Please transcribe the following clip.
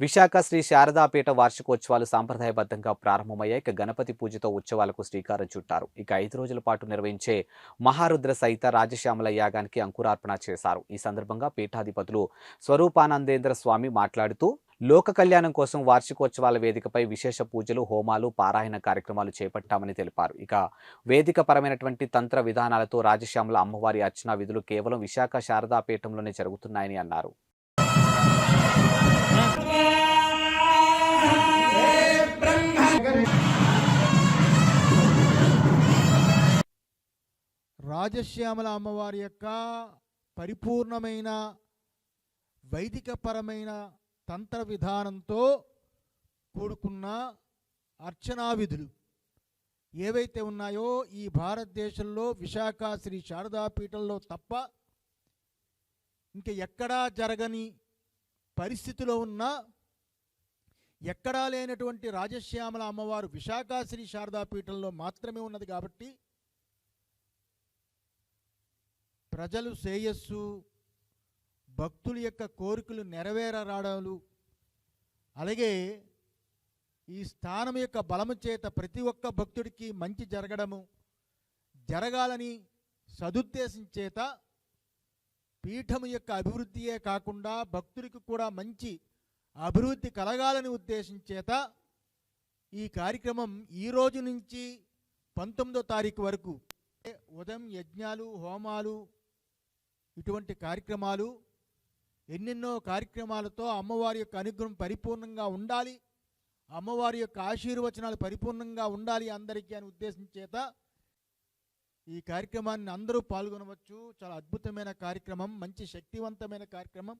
విశాఖ శ్రీ శారదాపీఠ వార్షికోత్సవాలు సాంప్రదాయబద్ధంగా ప్రారంభమయ్యాయి. గణపతి పూజతో ఉత్సవాలకు శ్రీకారం చుట్టారు. 5 రోజుల పాటు నిర్వహించే మహారుద్ర సహిత రాజశ్యామల యాగానికి అంకురార్పణ చేశారు. ఈ సందర్భంగా పీఠాధిపతులు స్వరూపానందేంద్ర స్వామి మాట్లాడుతూ లోక కళ్యాణం కోసం వార్షికోత్సవాల వేదికపై విశేష పూజలు, హోమాలు, పారాయణ కార్యక్రమాలు చేపట్టామని తెలిపారు. వేదిక పరమైనటువంటి తంత్ర విధానాలతో రాజశ్యామల అమ్మవారి అర్చనా విధులు కేవలం విశాఖ శారదాపీఠంలోనే జరుగుతున్నాయని అన్నారు. రాజశ్యామల అమ్మవారి యొక్క పరిపూర్ణమైన వైదికపరమైన తంత్ర విధానంతో కూడుకున్న అర్చనా విధులు ఏవైతే ఉన్నాయో ఈ భారతదేశంలో విశాఖ శ్రీ శారదాపీఠంలో తప్ప ఇంక ఎక్కడా జరగని పరిస్థితిలో ఉన్న ఎక్కడా లేనటువంటి రాజశ్యామల అమ్మవారు విశాఖ శ్రీ శారదాపీఠంలో మాత్రమే ఉన్నది. కాబట్టి ప్రజలు శ్రేయస్సు, భక్తుల యొక్క కోరికలు నెరవేరరాడాలు, అలాగే ఈ స్థానం యొక్క బలము చేత ప్రతి ఒక్క భక్తుడికి మంచి జరగాలని సదుద్దేశం చేత పీఠము యొక్క అభివృద్ధియే కాకుండా భక్తుడికి కూడా మంచి అభివృద్ధి కలగాలని ఉద్దేశం చేత ఈ కార్యక్రమం ఈ రోజు నుంచి 19వ తారీఖు వరకు ఉదయం యజ్ఞాలు, హోమాలు, ఇటువంటి కార్యక్రమాలు, ఎన్నెన్నో కార్యక్రమాలతో అమ్మవారి యొక్క అనుగ్రహం పరిపూర్ణంగా ఉండాలి, అమ్మవారి యొక్క ఆశీర్వచనాలు పరిపూర్ణంగా ఉండాలి అందరికీ అని ఉద్దేశం చేత ఈ కార్యక్రమాన్ని అందరూ పాల్గొనవచ్చు. చాలా అద్భుతమైన కార్యక్రమం, మంచి శక్తివంతమైన కార్యక్రమం.